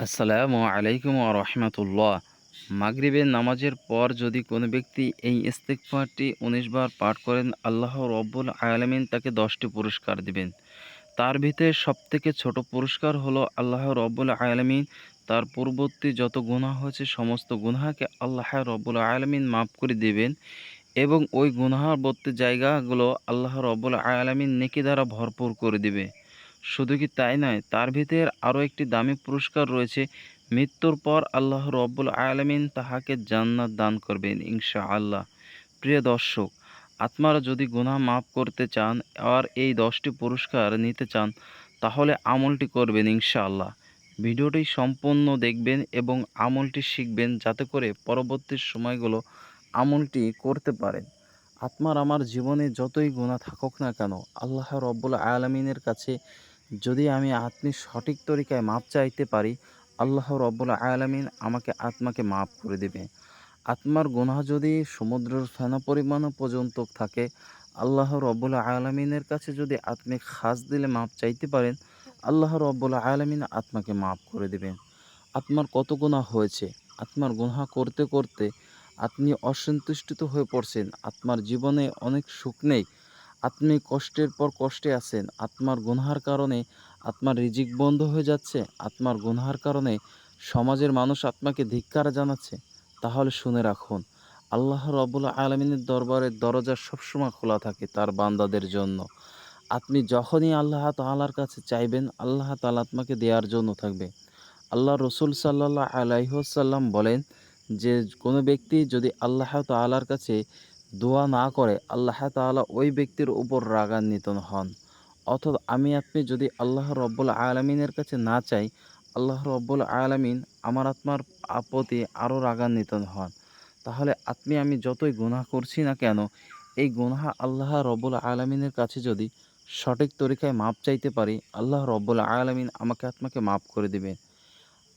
আসসালামু আলাইকুম রহমতুল্লাহ। মাগরিবের নামাজের পর যদি কোনো ব্যক্তি এই ইস্তিগফারটি ১৯ বার পাঠ করেন, আল্লাহ রব্বুল আলামিন তাকে ১০টি পুরস্কার দিবেন। তার ভিতরে সবথেকে ছোট পুরস্কার হলো আল্লাহ রব্বুল আলামিন তার পূর্ববর্তী যত গুনাহ হয়েছে সমস্ত গুনাহকে আল্লাহ রব্বুল আলামিন মাফ করে দিবেন এবং ওই গুনাহবর্তী জায়গাগুলো আল্লাহ রব্বুল আলামিন নেকি দ্বারা ভরপুর করে দিবে। শুধু কি তাই নয়, তার ভিতরে আরও একটি দামি পুরস্কার রয়েছে। মৃত্যুর পর আল্লাহ রব্বুল আলামিন তাহাকে জান্নাত দান করবেন ইনশাআল্লাহ। প্রিয় দর্শক, আপনারা যদি গুনাহ মাফ করতে চান আর এই 10টি পুরস্কার নিতে চান, তাহলে আমলটি করবেন ইনশাআল্লাহ। ভিডিওটি সম্পূর্ণ দেখবেন এবং আমলটি শিখবেন, যাতে করে পরবর্তী সময়গুলো আমলটি করতে পারেন। আপনার আমার জীবনে যতই গুনাহ থাকুক না কেন, আল্লাহ রব্বুল আলামিনের কাছে যদি আপনি সঠিক তরিকায় মাপ চাইতে পারি, আল্লাহ রব্বুল আলামিন আপনাকে মাফ করে দেবে। আপনার গুনাহ যদি সমুদ্রের ফেনা পরিমাণও পর্যন্ত থাকে, আল্লাহ রব্বুল আলামিনের কাছে যদি আপনি খাস দিলে মাপ চাইতে পারেন, আল্লাহ রব্বুল আলামিন আপনাকে মাফ করে দেবেন। আপনার কত গুনাহ হয়েছে, আপনার গুনাহ করতে করতে আপনি অসন্তুষ্ট হয়ে পড়ছেন, আপনার জীবনে অনেক সুখ নেই, আপনি কষ্টের পর কষ্টে আছেন, আপনার গুনহার কারণে আপনার রিজিক বন্ধ হয়ে যাচ্ছে, আপনার গুনহার কারণে সমাজের মানুষ আপনাকে ধিক্কার জানাচ্ছে, তাহলে শুনে রাখুন, আল্লাহ রব্বুল আলামিনের দরবারের দরজা সবসময় খোলা থাকে তার বান্দাদের জন্য। আপনি যখনই আল্লাহ তাআলার কাছে চাইবেন, আল্লাহ তাআলা আপনাকে দেওয়ার জন্য থাকবে। আল্লাহ রসুল সাল্লাল্লাহু আলাইহি ওয়াসাল্লাম বলেন যে, কোনো ব্যক্তি যদি আল্লাহ তাআলার কাছে দোয়া না করে, আল্লাহ তাআলা ওই ব্যক্তির উপর রাগান্বিত হন। অর্থাৎ আপনি যদি আল্লাহ রব্বুল আলামিনের কাছে না চাই, আল্লাহ রব্বুল আলামিন আপনার প্রতি আরও রাগান্বিত হন। তাহলে আমি যতই গুনাহ করছি না কেন, এই গুনাহ আল্লাহ রব্বুল আলামিনের কাছে যদি সঠিক তরিকায় মাপ চাইতে পারি, আল্লাহ রব্বুল আলামিন আপনাকে মাফ করে দিবেন।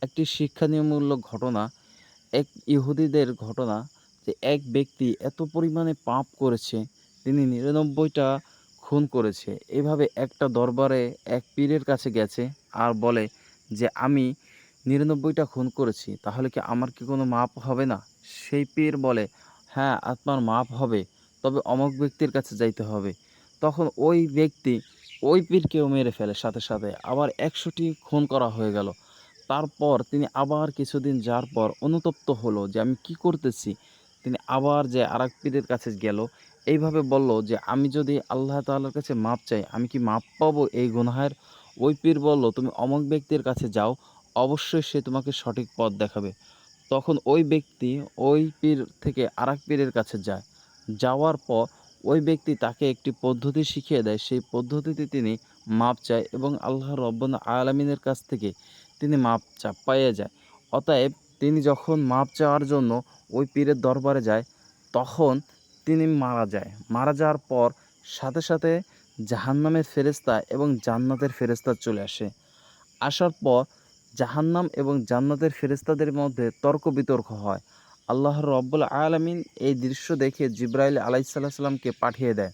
একটি শিক্ষণীয়মূলক ঘটনা, এক ইহুদিদের ঘটনা, যে এক ব্যক্তি এত পরিমাণে পাপ করেছে, তিনি ৯৯টা খুন করেছে। এভাবে একটা দরবারে এক পীরের কাছে গেছে আর বলে যে, আমি ৯৯টা খুন করেছি, তাহলে কি আমার কি কোনো মাপ হবে না? সেই পীর বলে, হ্যাঁ, আপনার মাপ হবে, তবে অমুক ব্যক্তির কাছে যাইতে হবে। তখন ওই ব্যক্তি ওই পীরকেও মেরে ফেলে, সাথে সাথে আবার ১০০টি খুন করা হয়ে গেল। তারপর তিনি আবার কিছুদিন যাওয়ার পর অনুতপ্ত হলো যে, আমি কি করতেছি। তিনি আবার যে আরেক পীরের কাছে গেল, এইভাবে বলল যে, আমি যদি আল্লাহ তাআলার কাছে মাপ চাই, আমি কি মাপ পাবো এই গুনাহের? ওই পীর বলল, তুমি অমুক ব্যক্তির কাছে যাও, অবশ্যই সে তোমাকে সঠিক পথ দেখাবে। তখন ওই ব্যক্তি ওই পীর থেকে আরেক পীরের কাছে যায়। যাওয়ার পর ওই ব্যক্তি তাকে একটি পদ্ধতি শিখিয়ে দেয়। সেই পদ্ধতিতে তিনি মাপ চায় এবং আল্লাহ রব্বুল আলামিনের কাছ থেকে তিনি মাপ পাইয়ে যায়। অতএব তিনি যখন মাপ চাওয়ার জন্য ওই পীরের দরবারে যায়, তখন তিনি মারা যায়। মারা যাওয়ার পর সাথে সাথে জাহান্নামের ফেরেশতা এবং জান্নাতের ফেরেশতা চলে আসে। আসার পর জাহান্নাম এবং জান্নাতের ফেরেশতাদের মধ্যে তর্ক বিতর্ক হয়। আল্লাহ রব্বুল আলামিন এই দৃশ্য দেখে জিবরাইল আলাইহিস সালামকে পাঠিয়ে দেয়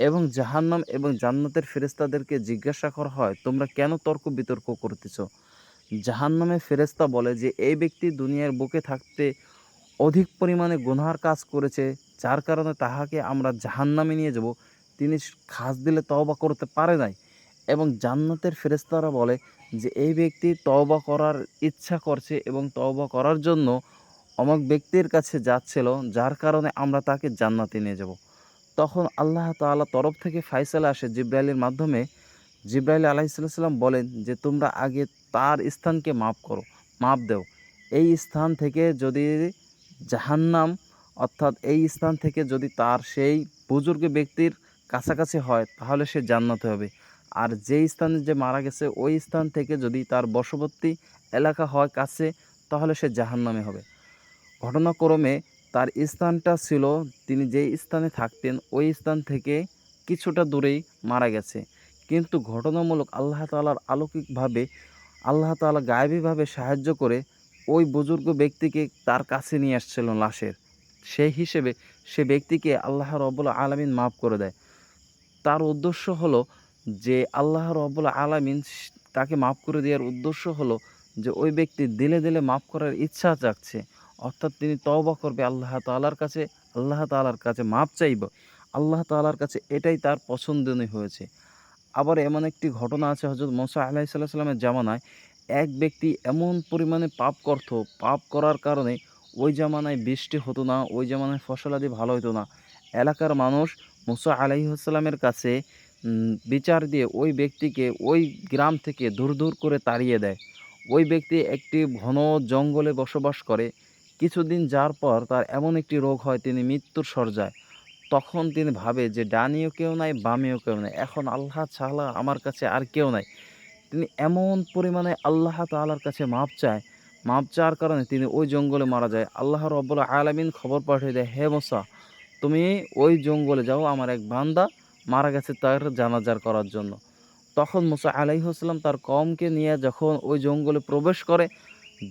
এবং জাহান্নাম এবং জান্নাতের ফেরেশতাদেরকে জিজ্ঞাসা করা হয়, তোমরা কেন তর্ক বিতর্ক করতেছ? জাহান্নামের ফেরেশতা বলে যে, এই ব্যক্তি দুনিয়ার বুকে থাকতে অধিক পরিমাণে গুনহার কাজ করেছে, যার কারণে তাহাকে আমরা জাহান্নামে নিয়ে যাব। তিনি খাস দিলে তওবা করতে পারে নাই। এবং জান্নাতের ফেরেশতারা বলে যে, এই ব্যক্তি তওবা করার ইচ্ছা করছে এবং তওবা করার জন্য অমুক ব্যক্তির কাছে যাচ্ছিল, যার কারণে আমরা তাকে জান্নাতে নিয়ে যাব। তখন আল্লাহ তাআলা তরফ থেকে ফায়সালা আসে জিবরাইলের মাধ্যমে। জিবরাইল আলাইহিস সালাম বলেন যে, তোমরা আগে তার স্থানকে মাপ করো, মাপ দাও। এই স্থান থেকে যদি জাহান্নাম, অর্থাৎ এই স্থান থেকে যদি তার সেই বুজুর্গ ব্যক্তির কাছাকাছি হয়, তাহলে সে জান্নাতে হবে। আর যেই স্থানে যে মারা গেছে, ওই স্থান থেকে যদি তার বশবর্তী এলাকা হয় কাছে, তাহলে সে জাহান্নামে হবে। ঘটনাক্রমে তার স্থানটা ছিল, তিনি যেই স্থানে থাকতেন ওই স্থান থেকে কিছুটা দূরেই মারা গেছে। কিন্তু ঘটনামূলক আল্লাহ তাআলার অলৌকিকভাবে আল্লাহ তাআলা গায়েবীভাবে সাহায্য করে ওই বুজুর্গ ব্যক্তিকে তার কাছে নিয়ে আসছিল লাশের। সেই হিসেবে সে ব্যক্তিকে আল্লাহ রব্বুল আলামিন মাফ করে দেয়। তার উদ্দেশ্য হলো যে, আল্লাহ রব্বুল আলামিন তাকে মাফ করে দেওয়ার উদ্দেশ্য হলো যে ওই ব্যক্তি দিলে দিলে মাফ করার ইচ্ছা জাগছে, অর্থাৎ তিনি তওবা করবে আল্লাহ তাআলার কাছে, আল্লাহ তাআলার কাছে মাফ চাইব, আল্লাহ তাআলার কাছে এটাই তার পছন্দনীয় হয়েছে। আবার এমন একটি ঘটনা আছে, হযরত মুসা আলাইহিস সালামের জামানায় এক ব্যক্তি এমন পরিমাণে পাপ করত, পাপ করার কারণে ওই জামানায় বৃষ্টি হতো না, ওই জামানায় ফসলাদি ভালো হতো না। এলাকার মানুষ মুসা আলাইহিস সালামের কাছে বিচার দিয়ে ওই ব্যক্তিকে ওই গ্রাম থেকে দূর দূর করে তাড়িয়ে দেয়। ওই ব্যক্তি একটি ঘন জঙ্গলে বসবাস করে। কিছুদিন যাওয়ার পর তার এমন একটি রোগ হয়, তিনি মৃত্যুর শয্যায়। তখন তিনি ভাবে যে ডানেও কেউ নাই, বামেও কেউ নাই, এখন আল্লাহ ছাড়া আমার কাছে আর কেউ নাই। তিনি এমন পরিমাণে আল্লাহ তাআলার কাছে মাপ চায়, মাপ চাওয়ার কারণে তিনি ওই জঙ্গলে মারা যায়। আল্লাহ রাব্বুল আলামিন খবর পাঠিয়ে দেয়, হে মুসা, তুমি ওই জঙ্গলে যাও, আমার এক বান্দা মারা গেছে তার জানাজার করার জন্য। তখন মুসা আলাইহিস সালাম তার কওমকে নিয়ে যখন ওই জঙ্গলে প্রবেশ করে,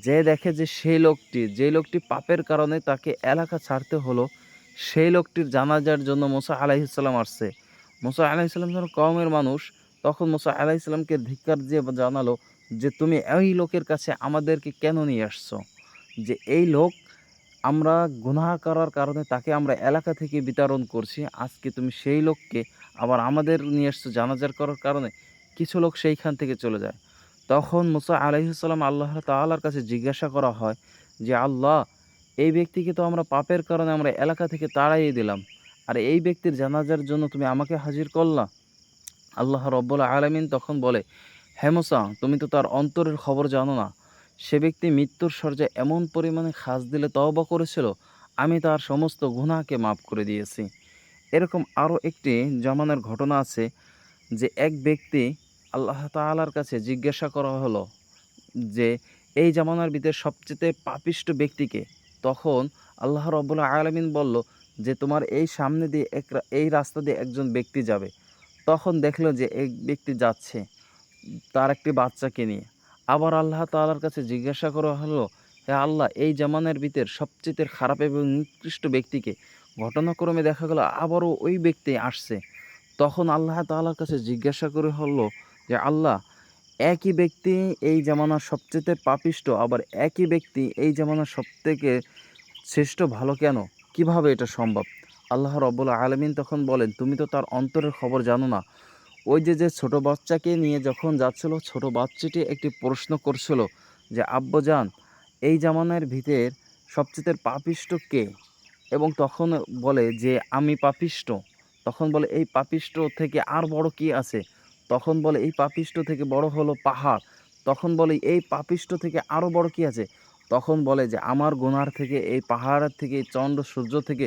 যে দেখে যে সেই লোকটি, যেই লোকটি পাপের কারণে তাকে এলাকা ছাড়তে হলো, সেই লোকটির জানাজার জন্য মুসা আলাইহিস সালাম আসছে। মুসা আলাইহিস সালাম যখন কওমের মানুষ, তখন মুসা আলাইহিস সালামকে ধিক্কার দিয়ে জানালো যে তুমি এই লোকের কাছে আমাদেরকে কেন নিয়ে আসছো? যে এই লোক, আমরা গুনাহ করার কারণে তাকে আমরা এলাকা থেকে বিতাড়ন করছি, আজকে তুমি সেই লোককে আবার আমাদের নিয়ে আসছো জানাজার করার কারণে। কিছু লোক সেইখান থেকে চলে যায়। তখন মুসা আলাইহিস সালাম আল্লাহ তাআলার কাছে জিজ্ঞাসা করা হয় যে, আল্লাহ, এই ব্যক্তিকে তো আমরা পাপের কারণে আমরা এলাকা থেকে তাড়াইয়ে দিলাম, আর এই ব্যক্তির জানাজার জন্য তুমি আমাকে হাজির করলা? আল্লাহ রব্বুল আলামিন তখন বলে, হে মুসা, তুমি তো তার অন্তরের খবর জানো না। সে ব্যক্তি মৃত্যুর শয্যায় এমন পরিমাণে খাস দিলে তওবা করেছিল, আমি তার সমস্ত গুনাহকে মাফ করে দিয়েছি। এরকম আরও একটি জামানার ঘটনা আছে, যে এক ব্যক্তি আল্লাহ তাআলার কাছে জিজ্ঞাসা করা হলো যে এই জামানার ভিতরে সবচেয়ে পাপিষ্ট ব্যক্তিকে। তখন আল্লাহ রাব্বুল আলামিন বলল যে তোমার এই সামনে দিয়ে এই রাস্তা দিয়ে একজন ব্যক্তি যাবে। তখন দেখলো যে এক ব্যক্তি যাচ্ছে তার একটি বাচ্চাকে নিয়ে। আবার আল্লাহ তাআলার কাছে জিজ্ঞাসা করা হলো, হে আল্লাহ, এই জামানার ভিতর সবচেয়ে খারাপ এবং নিকৃষ্ট ব্যক্তিকে। ঘটনাক্রমে দেখা গেল আবারও ওই ব্যক্তি আসছে। তখন আল্লাহ তাআলার কাছে জিজ্ঞাসা করে হলো যে, আল্লাহ, একই ব্যক্তি এই জামানার সবচেয়ে পাপিষ্ট, আবার একই ব্যক্তি এই জামানার সবথেকে শ্রেষ্ঠ ভালো কেন? কিভাবে এটা সম্ভব? আল্লাহ রাব্বুল আলামিন তখন বলেন, তুমি তো তার অন্তরের খবর জানো না। ওই যে ছোট বাচ্চাকে নিয়ে যখন যাচ্ছিল, ছোট বাচ্চাটি একটি প্রশ্ন করছিল যে, আব্বাজান, এই জামানার ভিতর সবচেয়ে পাপিষ্ট কে? এবং তখন বলে যে আমি পাপিষ্ট। তখন বলে এই পাপিষ্ট থেকে আর বড় কি আছে? তখন বলে এই পাপিষ্ট থেকে বড় হলো পাহাড়। তখন বলে এই পাপিষ্ট থেকে আরও বড় কি আছে? তখন বলে যে আমার গুনার থেকে, এই পাহাড়ের থেকে, এই চন্দ্র সূর্য থেকে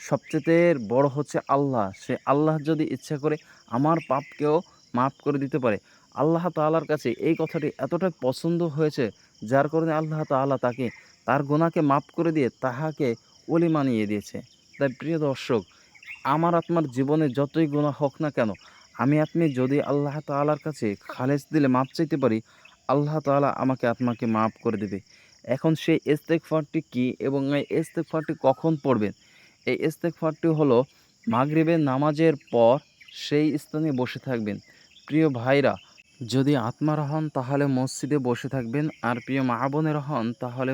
সবচেয়ে বড় হচ্ছে আল্লাহ। সে আল্লাহ যদি ইচ্ছা করে আমার পাপকেও মাফ করে দিতে পারে। আল্লাহ তাআলার কাছে এই কথাটি এতটাই পছন্দ হয়েছে, যার কারণে আল্লাহ তাআলা তাকে তার গুনাহকে মাফ করে দিয়ে তাহাকে ওলি মানিয়ে দিয়েছে। তাই প্রিয় দর্শক, আমার আপনার জীবনে যতই গুনাহ হোক না কেন, আমি আপনি যদি আল্লাহ তাআলার কাছে খালেস দিলে মাপ চাইতে পারি, আল্লাহ তাআলা আমাকে আপনাকে মাফ করে দেবে। এখন সেই ইস্তেগফারটি কী এবং এই ইস্তেগফারটি কখন পড়বেন? এই ইস্তেগফারটি হলো মাগরিবের নামাজের পর সেই স্থানে বসে থাকবেন। প্রিয় ভাইরা, যদি আত্মারা হন তাহলে মসজিদে বসে থাকবেন, আর প্রিয় মা বোনেরা হন তাহলে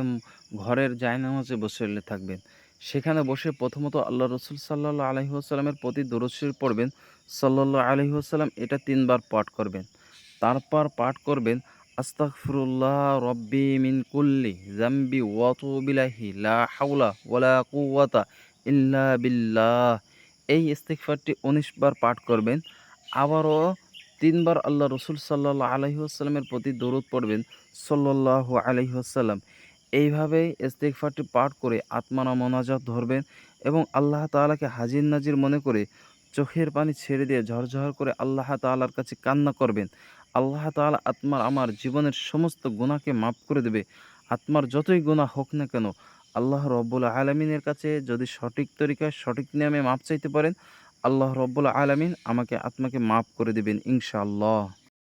ঘরের জায়নামাজে বসে থাকবেন। সেখানে বসে প্রথমত আল্লাহ রসুল সাল্লাল্লাহু আলাইহি ওয়াসাল্লামের প্রতি দরুদ শরীফ পড়বেন, সাল্লাল্লাহু আলাইহি ওয়াসাল্লাম, এটা ৩ বার পাঠ করবেন। তারপর পাঠ করবেন, আস্তাগফিরুল্লাহ রব্বি মিন কুল্লি যামবি ওয়া আতুবু ইলাইহি লা হাওলা ওয়ালা কুওয়াতা ইল্লা বিল্লাহ। এই ইস্তিগফারটি ১৯ বার পাঠ করবেন। আবারও ৩ বার আল্লাহ রসুল সাল্লাল্লাহু আলাইহি ওয়াসাল্লামের প্রতি দরুদ পড়বেন, সাল্লাল্লাহু আলাইহি ওয়াসাল্লাম। এইভাবেই ইস্তিগফারটি পাঠ করে আত্মারা মোনাজাত ধরবেন এবং আল্লাহ তাআলাকে হাজির নাজির মনে করে চোখের পানি ছেড়ে দিয়ে ঝরঝর করে আল্লাহ তাআলার কাছে কান্না করবেন। আল্লাহ তাআলা আত্মার আমার জীবনের সমস্ত গুনাহকে মাফ করে দেবে। আত্মার যতই গুনাহ হোক না কেন, আল্লাহ রব্বুল আলামিনের কাছে যদি সঠিক তরিকায় সঠিক নিয়মে মাপ চাইতে পারেন, আল্লাহ রব্বুল আলামিন আমাকে আপনাকে মাফ করে দেবেন ইনশাআল্লাহ।